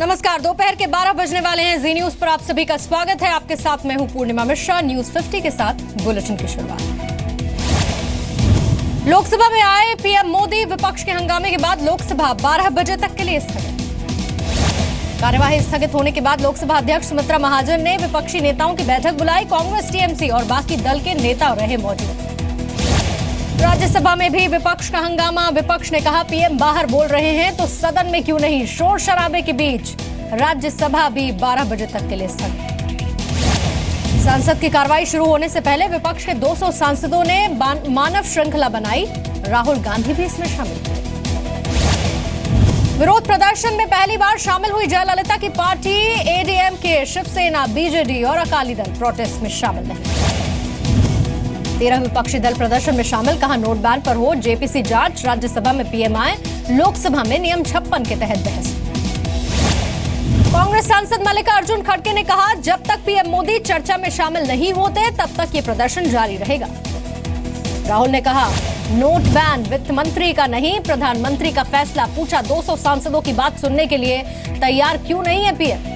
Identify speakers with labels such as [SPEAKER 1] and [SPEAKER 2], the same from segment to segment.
[SPEAKER 1] नमस्कार, दोपहर के 12 बजने वाले हैं। जी न्यूज पर आप सभी का स्वागत है। आपके साथ मैं हूं पूर्णिमा मिश्रा। न्यूज 50 के साथ बुलेटिन की शुरुआत। लोकसभा में आए पीएम मोदी। विपक्ष के हंगामे के बाद लोकसभा 12 बजे तक के लिए स्थगित। कार्यवाही स्थगित होने के बाद लोकसभा अध्यक्ष सुमित्रा महाजन ने विपक्षी नेताओं की बैठक बुलाई। कांग्रेस, टीएमसी और बाकी दल के नेता रहे मौजूद। राज्यसभा में भी विपक्ष का हंगामा। विपक्ष ने कहा पीएम बाहर बोल रहे हैं तो सदन में क्यों नहीं। शोर शराबे के बीच राज्यसभा भी 12 बजे तक के लिए स्थगित। संसद की कार्रवाई शुरू होने से पहले विपक्ष के 200 सांसदों ने मानव श्रृंखला बनाई। राहुल गांधी भी इसमें शामिल हुए। विरोध प्रदर्शन में पहली बार शामिल हुई जयललिता की पार्टी। एडीएमके, शिवसेना, बीजेडी और अकाली दल प्रोटेस्ट में शामिल नहीं। 13 विपक्षी दल प्रदर्शन में शामिल। कहा नोट बैन पर हो जेपीसी जांच। राज्यसभा में पीएम आए। लोकसभा में नियम 56 के तहत बहस। कांग्रेस सांसद मल्लिकार्जुन खड़गे ने कहा जब तक पीएम मोदी चर्चा में शामिल नहीं होते तब तक ये प्रदर्शन जारी रहेगा। राहुल ने कहा नोट बैन वित्त मंत्री का नहीं, प्रधानमंत्री का फैसला। पूछा 200 सांसदों की बात सुनने के लिए तैयार क्यों नहीं है पीएम।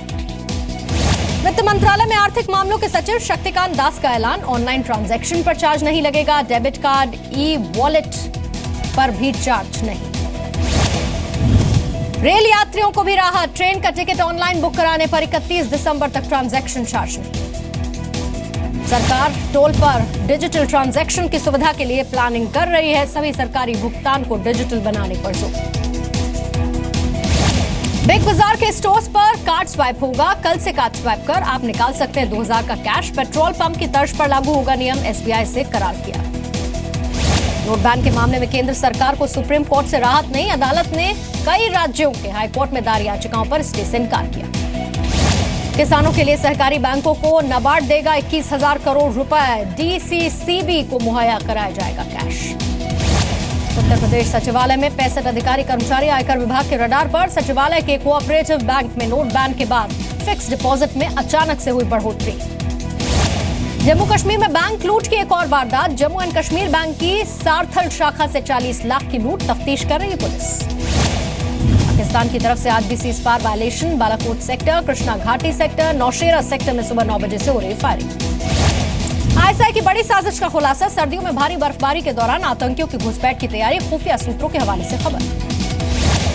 [SPEAKER 1] वित्त मंत्रालय में आर्थिक मामलों के सचिव शक्तिकांत दास का ऐलान। ऑनलाइन ट्रांजैक्शन पर चार्ज नहीं लगेगा। डेबिट कार्ड, ई वॉलेट पर भी चार्ज नहीं। रेल यात्रियों को भी राहत। ट्रेन का टिकट ऑनलाइन बुक कराने पर 31 दिसंबर तक ट्रांजैक्शन चार्ज नहीं। सरकार टोल पर डिजिटल ट्रांजैक्शन की सुविधा के लिए प्लानिंग कर रही है। सभी सरकारी भुगतान को डिजिटल बनाने पर जोर। बिग बाजार के स्टोर्स पर कार्ड स्वाइप होगा। कल से कार्ड स्वाइप कर आप निकाल सकते हैं 2000 का कैश। पेट्रोल पंप की तर्ज पर लागू होगा नियम। एसबीआई से करार किया। नोट बैन के मामले में केंद्र सरकार को सुप्रीम कोर्ट से राहत नहीं। अदालत ने कई राज्यों के हाईकोर्ट में दायर याचिकाओं पर स्टे से इनकार किया। किसानों के लिए सहकारी बैंकों को नाबार्ड देगा 21,000 करोड़ रुपए। डीसीसीबी को मुहैया कराया जाएगा कैश। उत्तर प्रदेश सचिवालय में 65 अधिकारी कर्मचारी आयकर विभाग के रडार पर। सचिवालय के कोऑपरेटिव बैंक में नोट बैन के बाद फिक्स डिपॉजिट में अचानक से हुई बढ़ोतरी। जम्मू कश्मीर में बैंक लूट की एक और वारदात। जम्मू एंड कश्मीर बैंक की सारथल शाखा से 40 लाख की लूट। तफ्तीश कर रही है पुलिस। पाकिस्तान की तरफ से आज भी cease fire violation. Balakot sector, Krishna घाटी सेक्टर, नौशेरा सेक्टर में सुबह 9 बजे से हो रही फायरिंग। आईएसआई की बड़ी साजिश का खुलासा। सर्दियों में भारी बर्फबारी के दौरान आतंकियों की घुसपैठ की तैयारी। खुफिया सूत्रों के हवाले से खबर।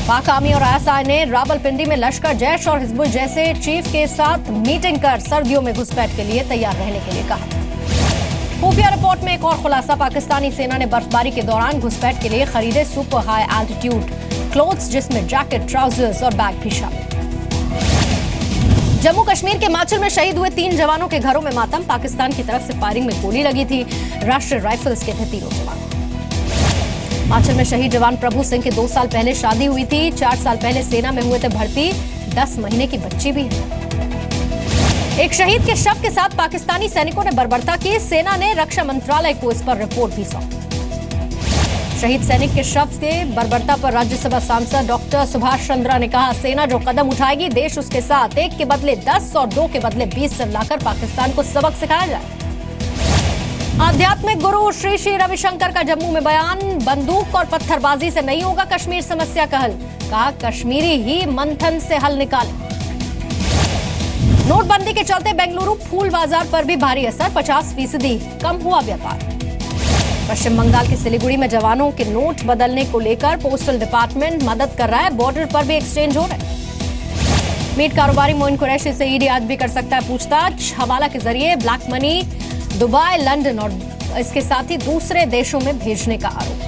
[SPEAKER 1] पाक आर्मी और आईएसआई ने रावलपिंडी में लश्कर, जैश और हिजबुल जैसे चीफ के साथ मीटिंग कर सर्दियों में घुसपैठ के लिए तैयार रहने के लिए कहा। खुफिया रिपोर्ट में एक और खुलासा। पाकिस्तानी सेना ने बर्फबारी के दौरान घुसपैठ के लिए खरीदे सुपर हाई एल्टीट्यूड क्लोथ्स, जिसमें जैकेट, ट्राउजर्स और बैग भी शामिल। जम्मू कश्मीर के माचल में शहीद हुए 3 जवानों के घरों में मातम। पाकिस्तान की तरफ से फायरिंग में गोली लगी थी। राष्ट्रीय राइफल्स के थे तीनों जवान। माचल में शहीद जवान प्रभु सिंह की 2 साल पहले शादी हुई थी। 4 साल पहले सेना में हुए थे भर्ती। 10 महीने की बच्ची भी है। एक शहीद के शव के साथ पाकिस्तानी सैनिकों ने बर्बरता की। सेना ने रक्षा मंत्रालय को इस पर रिपोर्ट भी सौंपी। शहीद सैनिक के शव के बर्बरता पर राज्यसभा सांसद डॉक्टर सुभाष चंद्रा ने कहा सेना जो कदम उठाएगी देश उसके साथ। 1 के बदले 10 और 2 के बदले 20 से लाकर पाकिस्तान को सबक सिखाया जाए। आध्यात्मिक गुरु श्री श्री रविशंकर का जम्मू में बयान। बंदूक और पत्थरबाजी से नहीं होगा कश्मीर समस्या का हल। कहा कश्मीरी ही मंथन से हल निकाले। नोटबंदी के चलते बेंगलुरु फूल बाजार पर भी भारी असर। 50% कम हुआ व्यापार। पश्चिम बंगाल के सिलीगुड़ी में जवानों के नोट बदलने को लेकर पोस्टल डिपार्टमेंट मदद कर रहा है। बॉर्डर पर भी एक्सचेंज हो रहा है। मीट कारोबारी मोइन कुरैशी से ईडी आज भी कर सकता है पूछताछ। हवाला के जरिए ब्लैक मनी दुबई, लंदन और इसके साथ ही दूसरे देशों में भेजने का आरोप।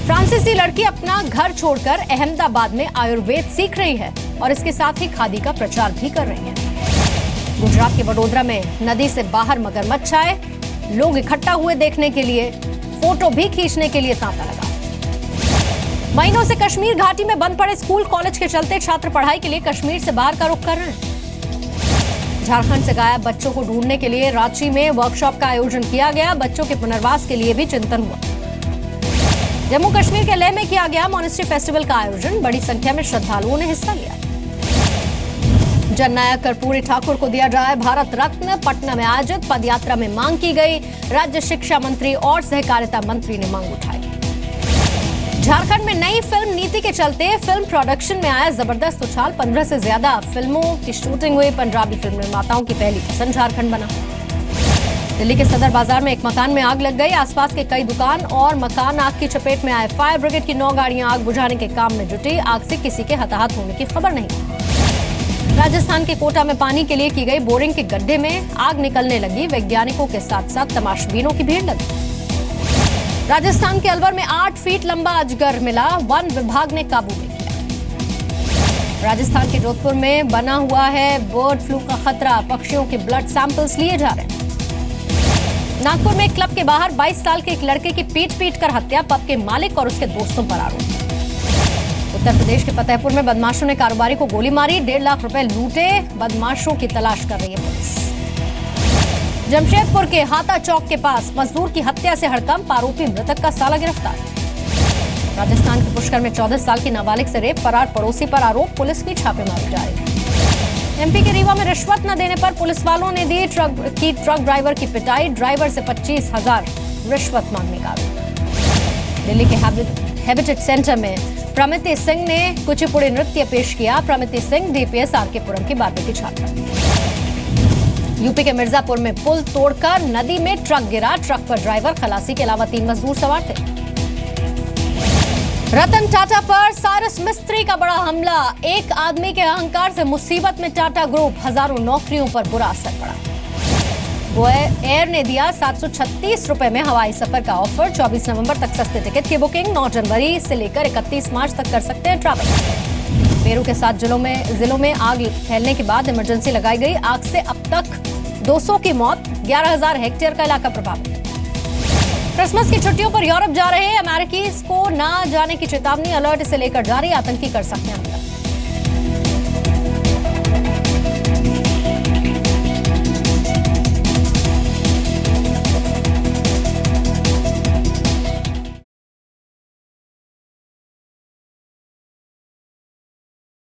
[SPEAKER 1] फ्रांसीसी लड़की अपना घर छोड़कर अहमदाबाद में आयुर्वेद सीख रही है और इसके साथ ही खादी का प्रचार भी कर रही है। गुजरात के वडोदरा में नदी से बाहर मगरमच्छ आए। लोग इकट्ठा हुए देखने के लिए, फोटो भी खींचने के लिए तांता लगा। महीनों से कश्मीर घाटी में बंद पड़े स्कूल कॉलेज के चलते छात्र पढ़ाई के लिए कश्मीर से बाहर का रुख कर रहे हैं। झारखंड से गायब बच्चों को ढूंढने के लिए रांची में वर्कशॉप का आयोजन किया गया। बच्चों के पुनर्वास के लिए भी चिंतन हुआ। जम्मू कश्मीर के लेह में किया गया मॉनेस्ट्री फेस्टिवल का आयोजन। बड़ी संख्या में श्रद्धालुओं ने हिस्सा लिया। जननायक कर्पूरी ठाकुर को दिया जाए भारत रत्न। पटना में आयोजित पदयात्रा में मांग की गई। राज्य शिक्षा मंत्री और सहकारिता मंत्री ने मांग उठाई। झारखंड में नई फिल्म नीति के चलते फिल्म प्रोडक्शन में आया जबरदस्त उछाल। 15 से ज्यादा फिल्मों की शूटिंग हुई। पंजाबी फिल्म निर्माताओं की पहली पसंद झारखंड बना। दिल्ली के सदर बाजार में एक मकान में आग लग गई। आसपास के कई दुकान और मकान आग की चपेट में आए। फायर ब्रिगेड की 9 गाड़ियां आग बुझाने के काम में जुटी। आग से किसी के हताहत होने की खबर नहीं। राजस्थान के कोटा में पानी के लिए की गई बोरिंग के गड्ढे में आग निकलने लगी। वैज्ञानिकों के साथ साथ तमाशबीनों की भीड़ लगी। राजस्थान के अलवर में 8 फीट लंबा अजगर मिला। वन विभाग ने काबू में किया। राजस्थान के जोधपुर में बना हुआ है बर्ड फ्लू का खतरा। पक्षियों के ब्लड सैंपल्स लिए जा रहे हैं। नागपुर में एक क्लब के बाहर 22 साल के एक लड़के की पीट कर हत्या। पब के मालिक और उसके दोस्तों पर आरोप। उत्तर प्रदेश के फतेहपुर में बदमाशों ने कारोबारी को गोली मारी। 1.5 लाख रुपए लूटे। बदमाशों की तलाश कर रही है पुलिस। जमशेदपुर के हाथा चौक के पास मजदूर की हत्या से हड़कंप। आरोपी मृतक का साला गिरफ्तार। राजस्थान के पुष्कर में 14 साल की नाबालिग से रेप। फरार पड़ोसी पर आरोप। पुलिस की छापेमारी जारी। एमपी के रीवा में रिश्वत न देने पर पुलिस वालों ने दी ट्रक ड्राइवर की पिटाई। ड्राइवर से 25,000 रिश्वत मांगने का आरोप। दिल्ली के हैबिटेट सेंटर में प्रमिति सिंह ने कुचिपुड़ी नृत्य पेश किया। प्रमिति सिंह डीपीएस आरकेपुरम की बातें की छात्रा। यूपी के मिर्जापुर में पुल तोड़कर नदी में ट्रक गिरा। ट्रक पर ड्राइवर, खलासी के अलावा 3 मजदूर सवार थे। रतन टाटा पर सारस मिस्त्री का बड़ा हमला। एक आदमी के अहंकार से मुसीबत में टाटा ग्रुप। हजारों नौकरियों पर बुरा असर पड़ा। गो एयर ने दिया 736 रुपए में हवाई सफर का ऑफर। 24 नवंबर तक सस्ते टिकट की बुकिंग। 9 जनवरी से लेकर 31 मार्च तक कर सकते हैं ट्रैवल। पेरू के 7 जिलों में आग फैलने के बाद इमरजेंसी लगाई गई। आग से अब तक 200 की मौत। 11,000 हेक्टेयर का इलाका प्रभावित। क्रिसमस की छुट्टियों पर यूरोप जा रहे अमेरिकीज को न जाने की चेतावनी। अलर्ट से लेकर जारी। आतंकी कर सकते हैं हमला।